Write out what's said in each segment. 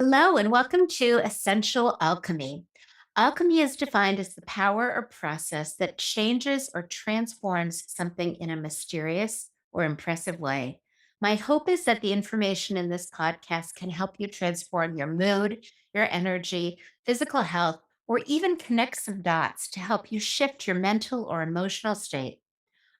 Hello, and welcome to Essential Alchemy. Alchemy is defined as the power or process that changes or transforms something in a mysterious or impressive way. My hope is that the information in this podcast can help you transform your mood, your energy, physical health, or even connect some dots to help you shift your mental or emotional state.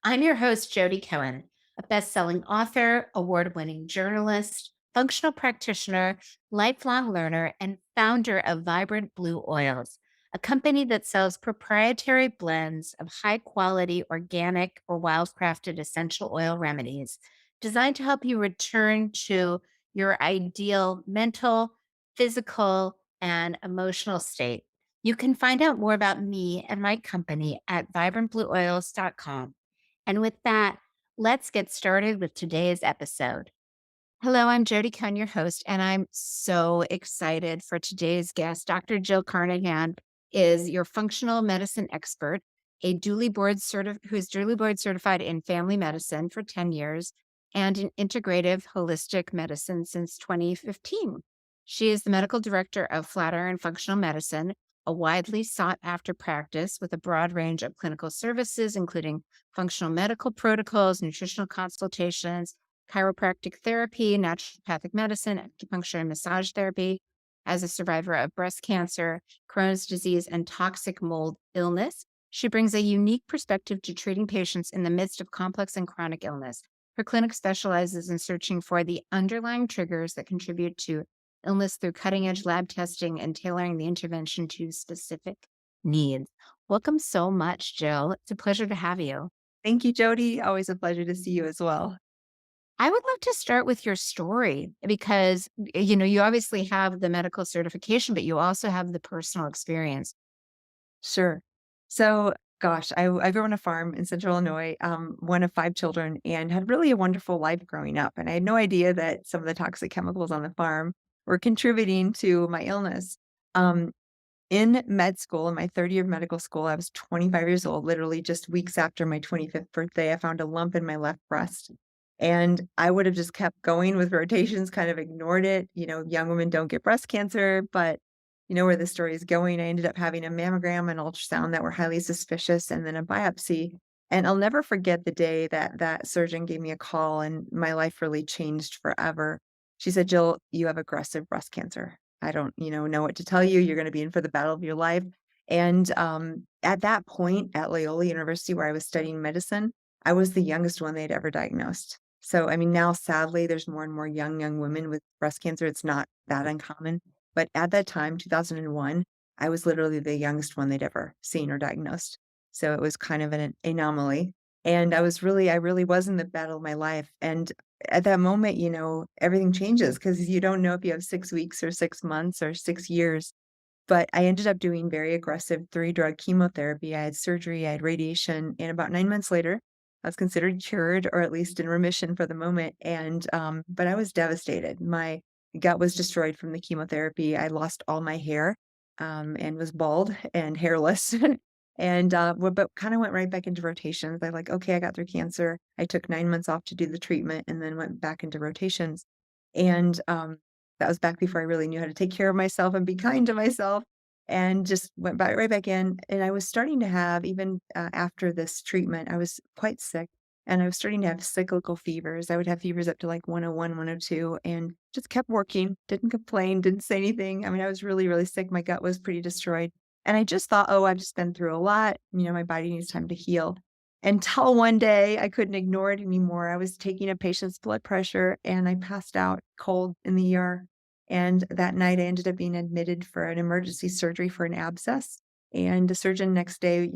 I'm your host, Jodi Cohen, a best-selling author, award-winning journalist, functional practitioner, lifelong learner, and founder of Vibrant Blue Oils, a company that sells proprietary blends of high-quality organic or wildcrafted essential oil remedies designed to help you return to your ideal mental, physical, and emotional state. You can find out more about me and my company at vibrantblueoils.com. And with that, let's get started with today's episode. Hello, I'm Jodi Cohen, your host, and I'm so excited for today's guest. Dr. Jill Carnahan is your functional medicine expert, who is duly board certified in family medicine for 10 years and in integrative holistic medicine since 2015. She is the medical director of Flatiron Functional Medicine, a widely sought after practice with a broad range of clinical services, including functional medical protocols, nutritional consultations, chiropractic therapy, naturopathic medicine, acupuncture, and massage therapy. As a survivor of breast cancer, Crohn's disease, and toxic mold illness, she brings a unique perspective to treating patients in the midst of complex and chronic illness. Her clinic specializes in searching for the underlying triggers that contribute to illness through cutting edge lab testing and tailoring the intervention to specific needs. Welcome so much, Jill. It's a pleasure to have you. Thank you, Jodi. Always a pleasure to see you as well. I would love to start with your story because, you obviously have the medical certification, but you also have the personal experience. Sure. So, gosh, I grew on a farm in Central Illinois, one of five children, and had really a wonderful life growing up. And I had no idea that some of the toxic chemicals on the farm were contributing to my illness. Um, in med school, in my third year of medical school, I was 25 years old, literally just weeks after my 25th birthday. I found a lump in my left breast. And I would have just kept going with rotations, kind of ignored it. Young women don't get breast cancer, but you know where the story is going. I ended up having a mammogram and ultrasound that were highly suspicious, and then a biopsy. And I'll never forget the day that that surgeon gave me a call, and my life really changed forever. She said, "Jill, you have aggressive breast cancer. I don't, know what to tell you. You're going to be in for the battle of your life." And at that point at Loyola University, where I was studying medicine, I was the youngest one they'd ever diagnosed. So, I mean, now sadly, there's more and more young women with breast cancer. It's not that uncommon. But at that time, 2001, I was literally the youngest one they'd ever seen or diagnosed. So it was kind of an anomaly. And I really was in the battle of my life. And at that moment, everything changes because you don't know if you have 6 weeks or 6 months or 6 years. But I ended up doing very aggressive 3-drug chemotherapy. I had surgery, I had radiation, and about 9 months later, I was considered cured or at least in remission for the moment. And but I was devastated. My gut was destroyed from the chemotherapy. I lost all my hair, and was bald and hairless. And but kind of went right back into rotations. I like, okay, I got through cancer. I took 9 months off to do the treatment and then went back into rotations. And that was back before I really knew how to take care of myself and be kind to myself, and just went back right back in. And I was starting to have, even after this treatment, I was quite sick, and I was starting to have cyclical fevers. I would have fevers up to like 101, 102, and just kept working, didn't complain, didn't say anything. I mean, I was really, really sick. My gut was pretty destroyed. And I just thought, oh, I've just been through a lot. My body needs time to heal. Until one day, I couldn't ignore it anymore. I was taking a patient's blood pressure and I passed out cold in the ER. And that night, I ended up being admitted for an emergency surgery for an abscess. And the surgeon next day,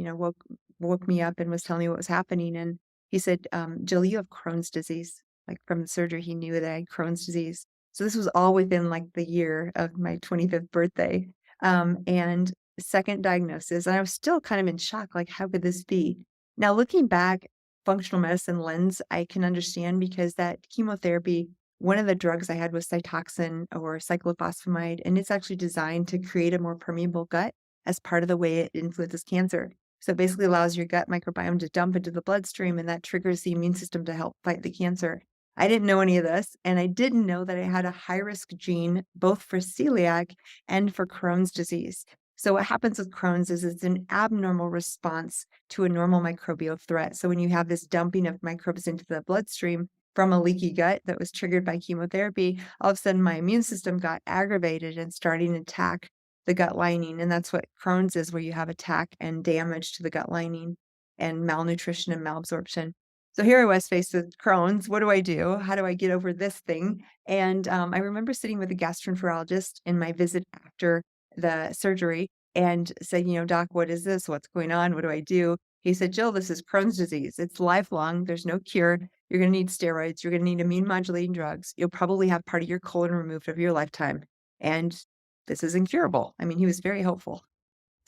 woke me up and was telling me what was happening. And he said, "Jill, you have Crohn's disease." Like from the surgery, he knew that I had Crohn's disease. So this was all within like the year of my 25th birthday. And second diagnosis. And I was still kind of in shock, like, how could this be? Now, looking back, functional medicine lens, I can understand because that chemotherapy, one of the drugs I had was Cytoxan or cyclophosphamide, and it's actually designed to create a more permeable gut as part of the way it influences cancer. So it basically allows your gut microbiome to dump into the bloodstream, and that triggers the immune system to help fight the cancer. I didn't know any of this, and I didn't know that I had a high risk gene both for celiac and for Crohn's disease. So what happens with Crohn's is it's an abnormal response to a normal microbial threat. So when you have this dumping of microbes into the bloodstream from a leaky gut that was triggered by chemotherapy, all of a sudden my immune system got aggravated and starting to attack the gut lining. And that's what Crohn's is, where you have attack and damage to the gut lining and malnutrition and malabsorption. So here I was faced with Crohn's. What do I do? How do I get over this thing? And I remember sitting with a gastroenterologist in my visit after the surgery and saying, Doc, what is this? What's going on? What do I do? He said, Jill, this is Crohn's disease. It's lifelong. There's no cure. You're going to need steroids. You're going to need immune modulating drugs. You'll probably have part of your colon removed over your lifetime. And this is incurable. I mean, he was very hopeful.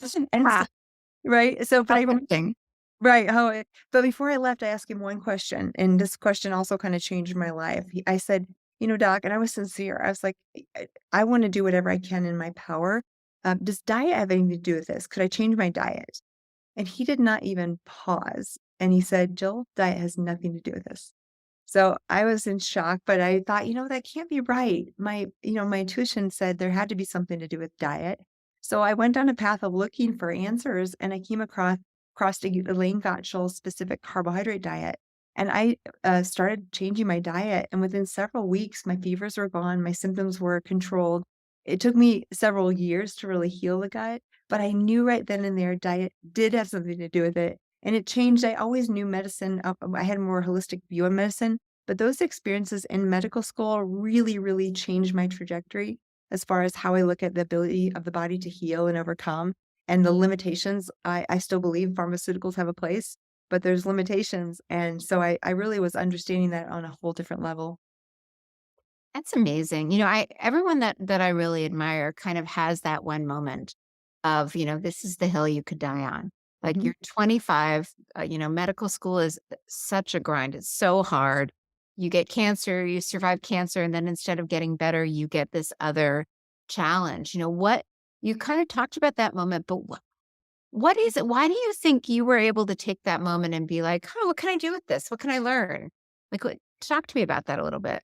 And so, Ah, right. So, but I uplifting. Right, but before I left, I asked him one question, and this question also kinda changed my life. I said, Doc," and I was sincere. I was like, I wanna do whatever I can in my power. Does diet have anything to do with this? Could I change my diet?" And he did not even pause, and he said, "Jill, diet has nothing to do with this." So I was in shock, but I thought, that can't be right. My intuition said there had to be something to do with diet. So I went down a path of looking for answers and I came across a Elaine Gottschall's specific carbohydrate diet. And I started changing my diet. And within several weeks, my fevers were gone. My symptoms were controlled. It took me several years to really heal the gut, but I knew right then and there diet did have something to do with it. And it changed. I always knew medicine. I had a more holistic view of medicine, but those experiences in medical school really, really changed my trajectory as far as how I look at the ability of the body to heal and overcome and the limitations. I still believe pharmaceuticals have a place, but there's limitations. And so I really was understanding that on a whole different level. That's amazing. I everyone that I really admire kind of has that one moment of, this is the hill you could die on. Like Mhm. you're 25, medical school is such a grind. It's so hard. You get cancer, you survive cancer, and then instead of getting better, you get this other challenge. What you kind of talked about that moment, but what is it? Why do you think you were able to take that moment and be like, oh, what can I do with this? What can I learn? Like, talk to me about that a little bit.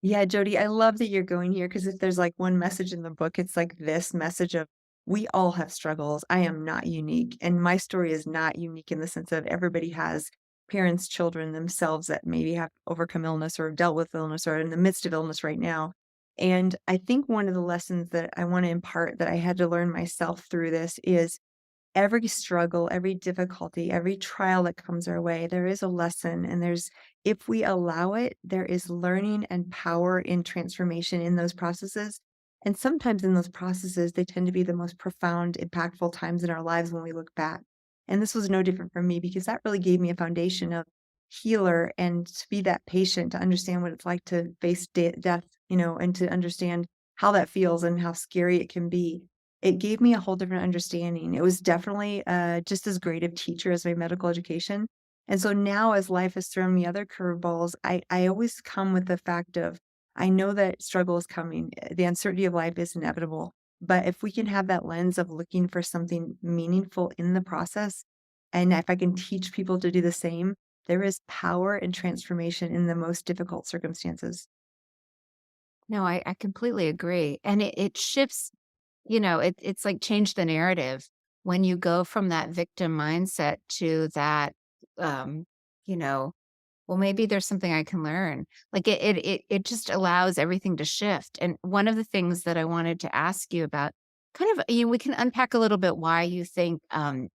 Yeah, Jody, I love that you're going here because if there's like one message in the book, it's like this message of we all have struggles. I am not unique. And my story is not unique in the sense of everybody has parents, children themselves that maybe have overcome illness or dealt with illness or are in the midst of illness right now. And I think one of the lessons that I want to impart that I had to learn myself through this is every struggle, every difficulty, every trial that comes our way, there is a lesson. And if we allow it, there is learning and power in transformation in those processes. And sometimes in those processes, they tend to be the most profound, impactful times in our lives when we look back. And this was no different for me because that really gave me a foundation of healer and to be that patient, to understand what it's like to face death, and to understand how that feels and how scary it can be. It gave me a whole different understanding. It was definitely, just as great of teacher as my medical education, and so now as life has thrown me other curveballs, I always come with the fact of, I know that struggle is coming, the uncertainty of life is inevitable, but if we can have that lens of looking for something meaningful in the process, and if I can teach people to do the same, there is power and transformation in the most difficult circumstances. No, I completely agree. And it shifts, it's like change the narrative when you go from that victim mindset to that, um, you know, well, maybe there's something I can learn. Like it just allows everything to shift. And one of the things that I wanted to ask you about, kind of, we can unpack a little bit why you think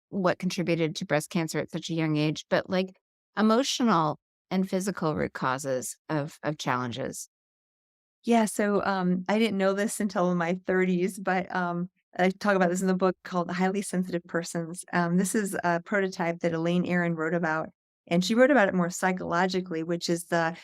what contributed to breast cancer at such a young age, but like emotional and physical root causes of challenges. Yeah, so, I didn't know this until my 30s, but, I talk about this in the book called Highly Sensitive Persons. This is a prototype that Elaine Aron wrote about, and she wrote about it more psychologically, which is the,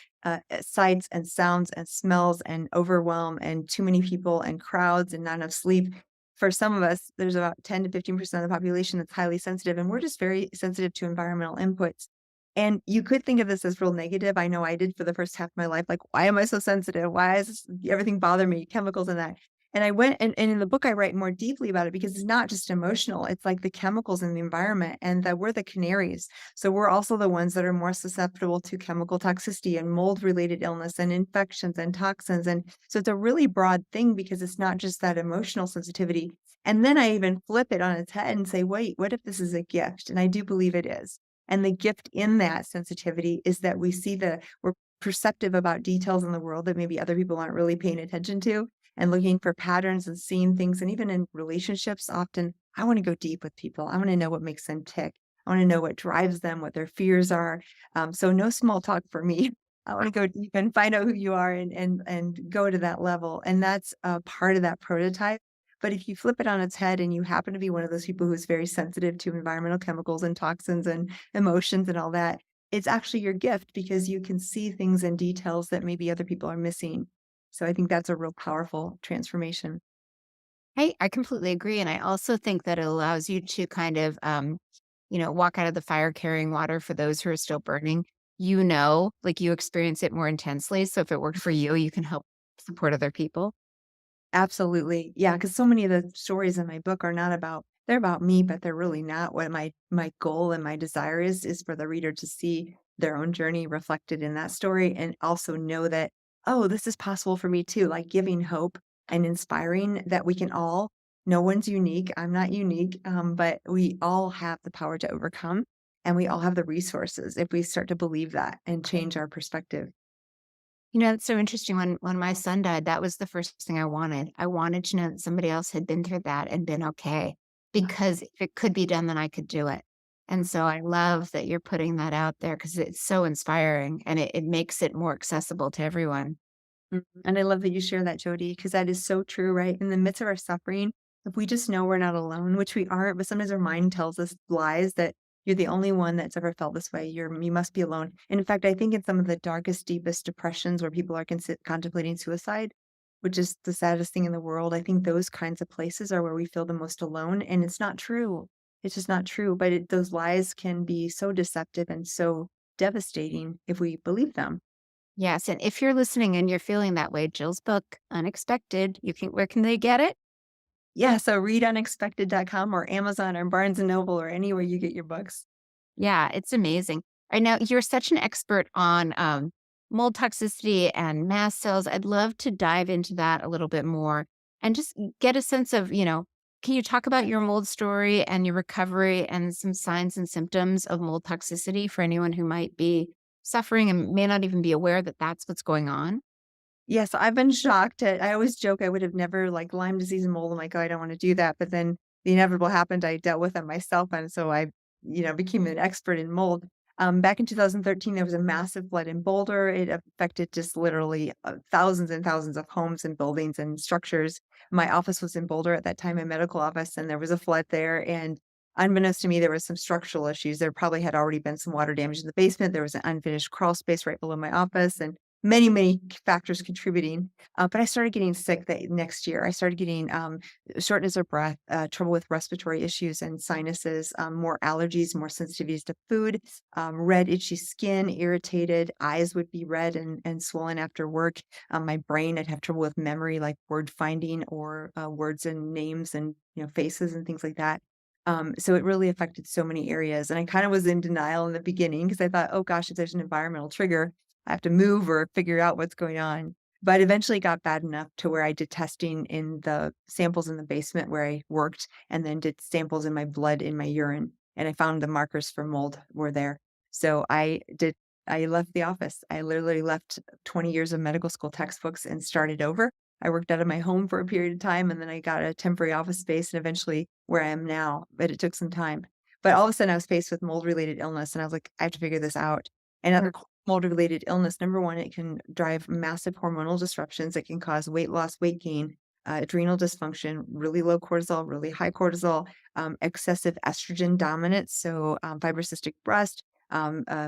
sights and sounds and smells and overwhelm and too many people and crowds and not enough sleep. For some of us, there's about 10 to 15% of the population that's highly sensitive, and we're just very sensitive to environmental inputs. And you could think of this as real negative. I know I did for the first half of my life. Like, why am I so sensitive? Why is everything bother me? Chemicals and that. And I went and in the book, I write more deeply about it because it's not just emotional. It's like the chemicals in the environment and that we're the canaries. So we're also the ones that are more susceptible to chemical toxicity and mold related illness and infections and toxins. And so it's a really broad thing because it's not just that emotional sensitivity. And then I even flip it on its head and say, wait, what if this is a gift? And I do believe it is. And the gift in that sensitivity is that we're perceptive about details in the world that maybe other people aren't really paying attention to and looking for patterns and seeing things. And even in relationships, often I want to go deep with people. I want to know what makes them tick. I want to know what drives them, what their fears are. So no small talk for me. I want to go deep and find out who you are and go to that level. And that's a part of that prototype. But if you flip it on its head and you happen to be one of those people who's very sensitive to environmental chemicals and toxins and emotions and all that, it's actually your gift because you can see things and details that maybe other people are missing. So I think that's a real powerful transformation. I completely agree, and I also think that it allows you to kind of, walk out of the fire carrying water for those who are still burning. Like, you experience it more intensely, so if it worked for you, you can help support other people. Absolutely. Yeah, because so many of the stories in my book are not about they're about me, but they're really not. What my goal and my desire is for the reader to see their own journey reflected in that story and also know that, oh, this is possible for me too, like giving hope and inspiring that we can all no one's unique. I'm not unique, but we all have the power to overcome and we all have the resources if we start to believe that and change our perspective. It's so interesting. When my son died, that was the first thing I wanted. I wanted to know that somebody else had been through that and been okay, because if it could be done, then I could do it. And so I love that you're putting that out there because it's so inspiring and it makes it more accessible to everyone. And I love that you share that, Jody, because that is so true, right? In the midst of our suffering, if we just know we're not alone, which we aren't, but sometimes our mind tells us lies that you're the only one that's ever felt this way. You must be alone. And in fact, I think in some of the darkest, deepest depressions where people are contemplating suicide, which is the saddest thing in the world, I think those kinds of places are where we feel the most alone. And it's not true. It's just not true. But those lies can be so deceptive and so devastating if we believe them. Yes, and if you're listening and you're feeling that way, Jill's book, Unexpected, where can they get it? Yeah, so readunexpected.com or Amazon or Barnes& and Noble or anywhere you get your books. Yeah, it's amazing. I know you're such an expert on mold toxicity and mast cells. I'd love to dive into that a little bit more and just get a sense of, can you talk about your mold story and your recovery and some signs and symptoms of mold toxicity for anyone who might be suffering and may not even be aware that that's what's going on? Yes, I've been shocked at I always joke I would have never like Lyme disease and mold, I'm like, "Oh, I don't wanna do that," but then the inevitable happened, I dealt with it myself, and so I became an expert in mold. Back in 2013, there was a massive flood in Boulder, it affected just literally, thousands and thousands of homes and buildings and structures. My office was in Boulder at that time, a medical office, and there was a flood there, and unbeknownst to me, there was some structural issues. There probably had already been some water damage in the basement, there was an unfinished crawl space right below my office, and many factors contributing. But I started getting sick the next year. I started getting shortness of breath, trouble with respiratory issues and sinuses, more allergies, more sensitivities to food, red, itchy skin, irritated, eyes would be red and swollen after work. My brain, I'd have trouble with memory, like word finding or words and names and faces and things like that. So it really affected so many areas. And I kind of was in denial in the beginning because I thought, oh gosh, if there's an environmental trigger, I have to move or figure out what's going on. But eventually it got bad enough to where I did testing in the samples in the basement where I worked and then did samples in my blood, in my urine, and I found the markers for mold were there. So I left the office. I literally left 20 years of medical school textbooks and started over. I worked out of my home for a period of time and then I got a temporary office space and eventually where I am now, but it took some time. But all of a sudden I was faced with mold related illness and I was like, I have to figure this out. And other mold-related illness, number 1, it can drive massive hormonal disruptions. It can cause weight loss, weight gain, adrenal dysfunction, really low cortisol, really high cortisol, excessive estrogen dominance, so fibrocystic breast,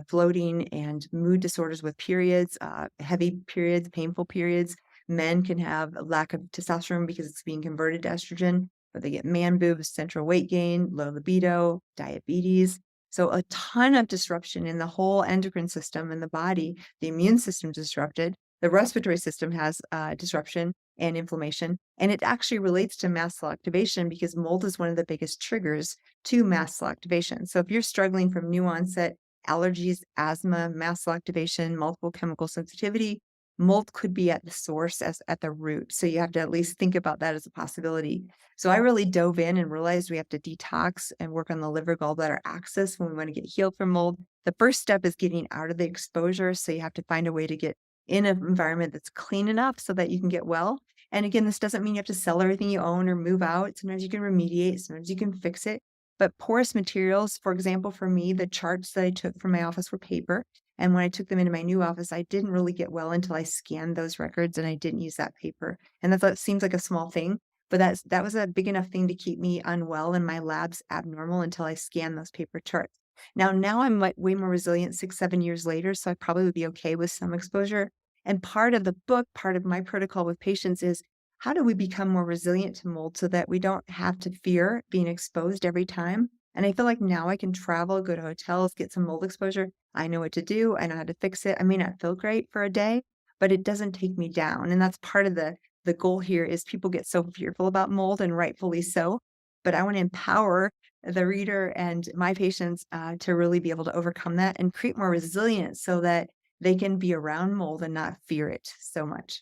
bloating, and mood disorders with periods, heavy periods, painful periods. Men can have a lack of testosterone because it's being converted to estrogen, but they get man boobs, central weight gain, low libido, diabetes. So a ton of disruption in the whole endocrine system in the body. The immune system disrupted. The respiratory system has disruption, and inflammation. And it actually relates to mast cell activation because mold is one of the biggest triggers to mast cell activation. So if you're struggling from new onset allergies, asthma, mast cell activation, multiple chemical sensitivity, mold could be at the source as at the root. So you have to at least think about that as a possibility. So I really dove in and realized we have to detox and work on the liver gallbladder axis when we want to get healed from mold. The first step is getting out of the exposure. So you have to find a way to get in an environment that's clean enough so that you can get well. And again, this doesn't mean you have to sell everything you own or move out. Sometimes you can remediate, sometimes you can fix it. But porous materials, for example, for me, the charts that I took from my office were paper. And when I took them into my new office, I didn't really get well until I scanned those records and I didn't use that paper. And that seems like a small thing, but that was a big enough thing to keep me unwell and my labs abnormal until I scanned those paper charts. Now I'm like way more resilient 6, 7 years later, so I probably would be okay with some exposure. And part of the book, part of my protocol with patients is how do we become more resilient to mold so that we don't have to fear being exposed every time? And I feel like now I can travel, go to hotels, get some mold exposure. I know what to do. I know how to fix it. I may not feel great for a day, but it doesn't take me down. And that's part of the goal here is people get so fearful about mold and rightfully so. But I want to empower the reader and my patients to really be able to overcome that and create more resilience so that they can be around mold and not fear it so much.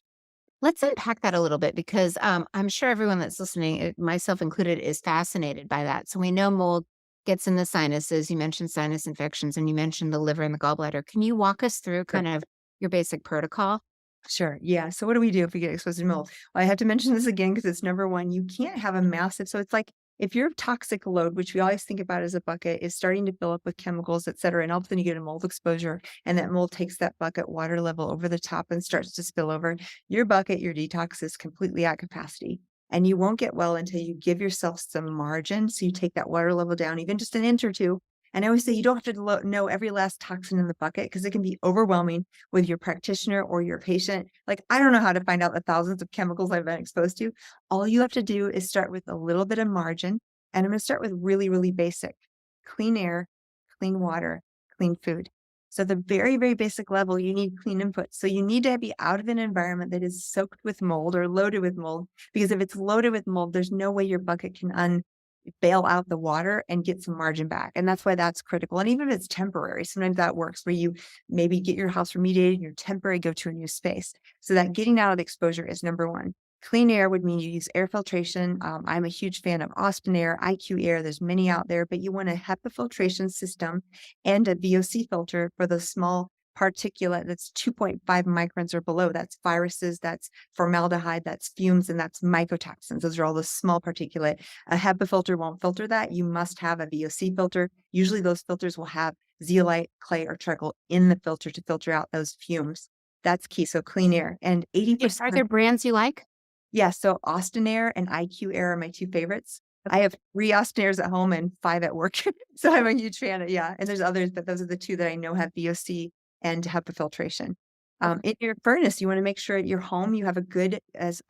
Let's unpack that a little bit because I'm sure everyone that's listening, myself included, is fascinated by that. So we know mold gets in the sinuses. You mentioned sinus infections and you mentioned the liver and the gallbladder. Can you walk us through kind of your basic protocol? Sure. Yeah. So what do we do if we get exposed to mold? Well, I have to mention this again because it's number one. You can't have a massive. So it's like if your toxic load, which we always think about as a bucket, is starting to fill up with chemicals, et cetera, and all of a sudden you get a mold exposure, and that mold takes that bucket water level over the top and starts to spill over. Your bucket, your detox is completely at capacity. And you won't get well until you give yourself some margin. So you take that water level down, even just an inch or two. And I always say you don't have to know every last toxin in the bucket because it can be overwhelming with your practitioner or your patient. Like, I don't know how to find out the thousands of chemicals I've been exposed to. All you have to do is start with a little bit of margin. And I'm going to start with really, really basic clean air, clean water, clean food. So, the very, very basic level, you need clean input. So, you need to be out of an environment that is soaked with mold or loaded with mold. Because if it's loaded with mold, there's no way your bucket can bail out the water and get some margin back. And that's why that's critical. And even if it's temporary, sometimes that works where you maybe get your house remediated and you're temporary, go to a new space. So that getting out of the exposure is number one. Clean air would mean you use air filtration. I'm a huge fan of Austin Air, IQ Air. There's many out there, but you want a HEPA filtration system and a VOC filter for the small particulate that's 2.5 microns or below. That's viruses, that's formaldehyde, that's fumes, and that's mycotoxins. Those are all the small particulate. A HEPA filter won't filter that. You must have a VOC filter. Usually those filters will have zeolite, clay, or charcoal in the filter to filter out those fumes. That's key. So clean air. And Are 80%. there brands you like? Yeah, so Austin Air and IQ Air are my 2 favorites. I have 3 Austin Airs at home and 5 at work, so I'm a huge fan of yeah, and there's others, but those are the 2 that I know have VOC and HEPA filtration. In your furnace, you wanna make sure at your home you have a good as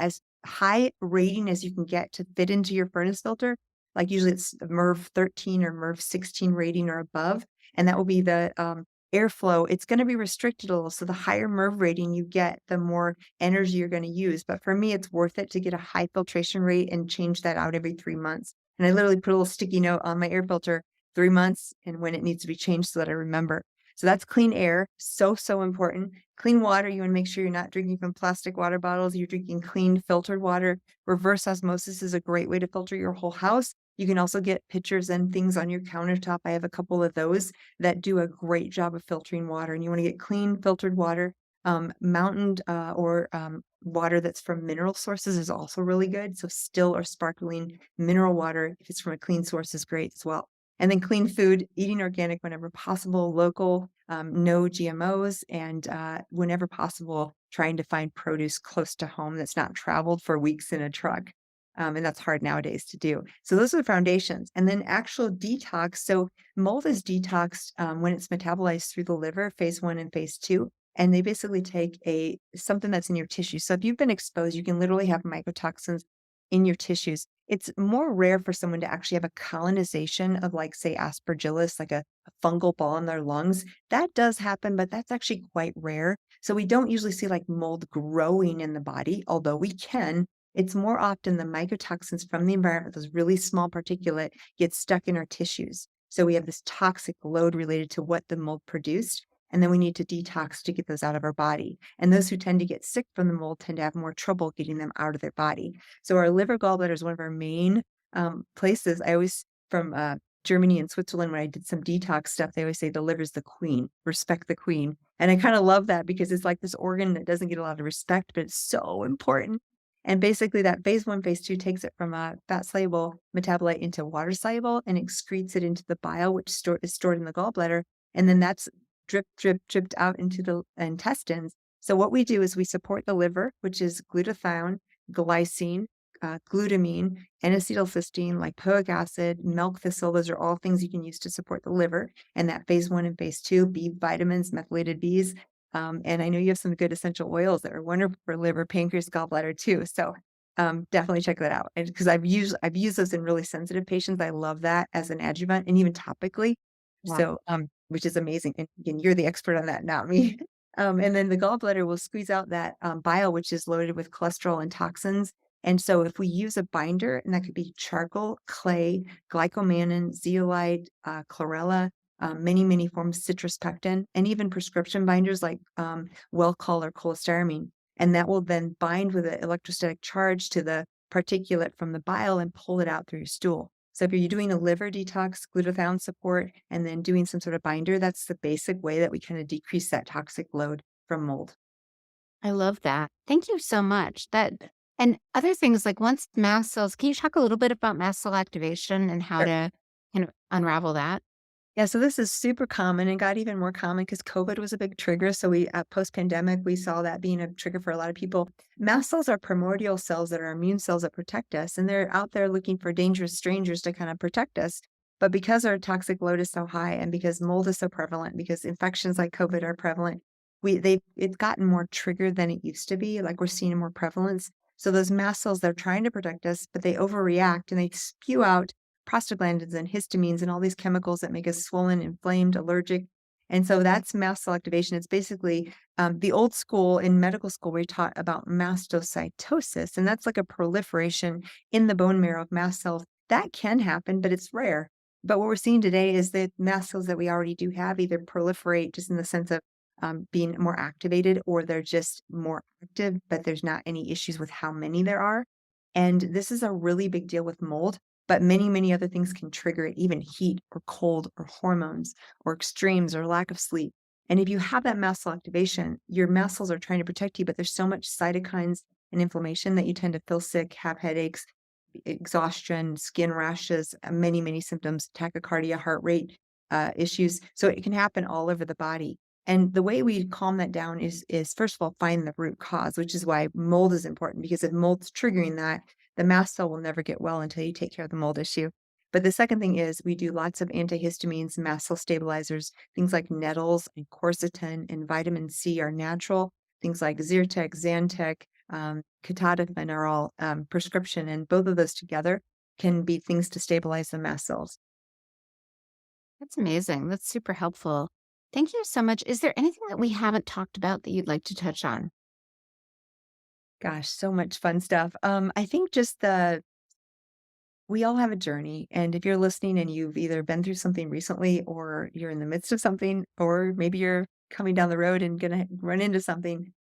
high rating as you can get to fit into your furnace filter. Like, usually it's MERV 13 or MERV 16 rating or above, and that will be the, airflow. It's gonna be restricted a little, so the higher MERV rating you get, the more energy you're going to use. But for me, it's worth it to get a high filtration rate and change that out every 3 months. And I literally put a little sticky note on my air filter 3 months and when it needs to be changed so that I remember. So that's clean air. So, so important. Clean water. You want to make sure you're not drinking from plastic water bottles. You're drinking clean filtered water. Reverse osmosis is a great way to filter your whole house. You can also get pitchers and things on your countertop. I have a couple of those that do a great job of filtering water. And you want to get clean filtered water. Mountained or water that's from mineral sources is also really good. So still or sparkling mineral water, if it's from a clean source, is great as well. And then clean food, eating organic whenever possible, local, no GMOs, and whenever possible, trying to find produce close to home that's not traveled for weeks in a truck. And that's hard nowadays to do. So those are the foundations. And then actual detox. So mold is detoxed when it's metabolized through the liver, phase one and phase two. And they basically take something that's in your tissue. So if you've been exposed, you can literally have mycotoxins in your tissues. It's more rare for someone to actually have a colonization of, like, say, Aspergillus, like a fungal ball in their lungs. That does happen, but that's actually quite rare. So we don't usually see like mold growing in the body, although we can. It's more often the mycotoxins from the environment, those really small particulate, get stuck in our tissues. So we have this toxic load related to what the mold produced, and then we need to detox to get those out of our body. And those who tend to get sick from the mold tend to have more trouble getting them out of their body. So our liver gallbladder is one of our main places. I always from Germany and Switzerland, when I did some detox stuff, they always say the liver's the queen, respect the queen. And I kind of love that because it's like this organ that doesn't get a lot of respect, but it's so important. And basically, that phase one, phase two takes it from a fat soluble metabolite into water soluble and excretes it into the bile, which is stored in the gallbladder. And then that's dripped out into the intestines. So, what we do is we support the liver, which is glutathione, glycine, glutamine, N-acetylcysteine, lipoic acid, milk thistle. Those are all things you can use to support the liver. And that phase one and phase two, B vitamins, methylated Bs. And I know you have some good essential oils that are wonderful for liver, pancreas, gallbladder too. So definitely check that out. Because I've used those in really sensitive patients. I love that as an adjuvant and even topically. Wow. So which is amazing. And again, you're the expert on that, not me. And then the gallbladder will squeeze out that bile, which is loaded with cholesterol and toxins. And so if we use a binder, and that could be charcoal, clay, glycomannan, zeolite, chlorella, many, many forms, citrus pectin, and even prescription binders like Welchol or cholestyramine. And that will then bind with an electrostatic charge to the particulate from the bile and pull it out through your stool. So if you're doing a liver detox, glutathione support, and then doing some sort of binder, that's the basic way that we kind of decrease that toxic load from mold. I love that. Thank you so much. That and other things like once mast cells, can you talk a little bit about mast cell activation and how to kind of unravel that? Yeah, so this is super common and got even more common because COVID was a big trigger. So we post-pandemic, we saw that being a trigger for a lot of people. Mast cells are primordial cells that are immune cells that protect us, and they're out there looking for dangerous strangers to kind of protect us. But because our toxic load is so high and because mold is so prevalent, because infections like COVID are prevalent, it's gotten more triggered than it used to be. Like we're seeing more prevalence. So those mast cells, they're trying to protect us, but they overreact and they spew out prostaglandins and histamines and all these chemicals that make us swollen, inflamed, allergic. And so that's mast cell activation. It's basically the old school in medical school, we taught about mastocytosis, and that's like a proliferation in the bone marrow of mast cells. That can happen, but it's rare. But what we're seeing today is that mast cells that we already do have either proliferate just in the sense of being more activated, or they're just more active, but there's not any issues with how many there are. And this is a really big deal with mold, but many, many other things can trigger it, even heat or cold or hormones or extremes or lack of sleep. And if you have that mast cell activation, your mast cells are trying to protect you, but there's so much cytokines and inflammation that you tend to feel sick, have headaches, exhaustion, skin rashes, many, many symptoms, tachycardia, heart rate issues. So it can happen all over the body. And the way we calm that down is first of all find the root cause, which is why mold is important because if mold's triggering that, the mast cell will never get well until you take care of the mold issue. But the second thing is we do lots of antihistamines, mast cell stabilizers, things like nettles and quercetin and vitamin C are natural. Things like Zyrtec, Zantac, Ketotifen are all prescription, and both of those together can be things to stabilize the mast cells. That's amazing. That's super helpful. Thank you so much. Is there anything that we haven't talked about that you'd like to touch on? Gosh, so much fun stuff. I think just we all have a journey, and if you're listening and you've either been through something recently or you're in the midst of something, or maybe you're coming down the road and gonna run into something,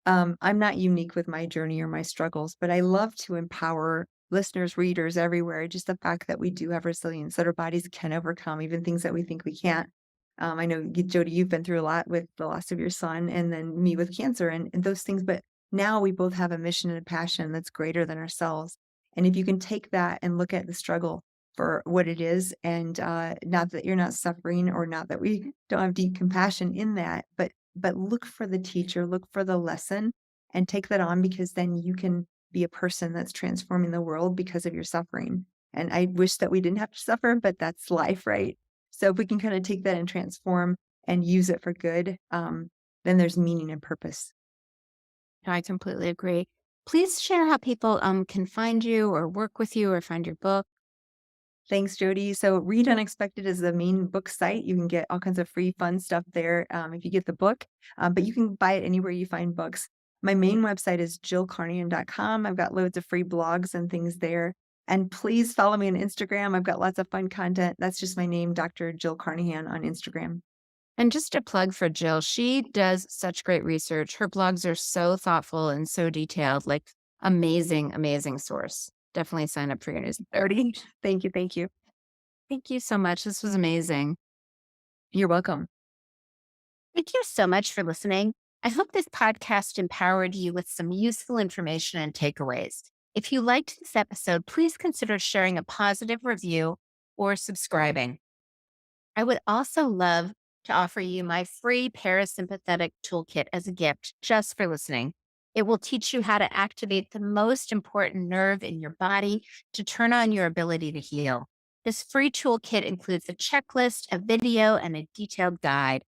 I'm not unique with my journey or my struggles, but I love to empower listeners, readers everywhere. Just the fact that we do have resilience, that our bodies can overcome even things that we think we can't. I know, Jody, you've been through a lot with the loss of your son and then me with cancer and those things. But now we both have a mission and a passion that's greater than ourselves. And if you can take that and look at the struggle for what it is, and not that you're not suffering or not that we don't have deep compassion in that, but look for the teacher, look for the lesson and take that on because then you can be a person that's transforming the world because of your suffering. And I wish that we didn't have to suffer, but that's life, right? So if we can kind of take that and transform and use it for good, then there's meaning and purpose. No, I completely agree. Please share how people can find you or work with you or find your book. Thanks, Jody. So, Read Unexpected is the main book site. You can get all kinds of free, fun stuff there if you get the book, but you can buy it anywhere you find books. My main website is jillcarnahan.com. I've got loads of free blogs and things there. And please follow me on Instagram. I've got lots of fun content. That's just my name, Dr. Jill Carnahan on Instagram. And just a plug for Jill, she does such great research. Her blogs are so thoughtful and so detailed, like amazing, amazing source. Definitely sign up for your newsletter. Thank you. Thank you. Thank you so much. This was amazing. You're welcome. Thank you so much for listening. I hope this podcast empowered you with some useful information and takeaways. If you liked this episode, please consider sharing a positive review or subscribing. I would also love to offer you my free parasympathetic toolkit as a gift just for listening. It will teach you how to activate the most important nerve in your body to turn on your ability to heal. This free toolkit includes a checklist, a video, and a detailed guide.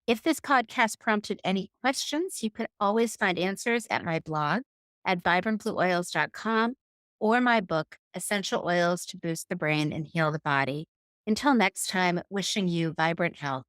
If this podcast prompted any questions, you could always find answers at my blog at vibrantblueoils.com or my book, Essential Oils to Boost the Brain and Heal the Body. Until next time, wishing you vibrant health.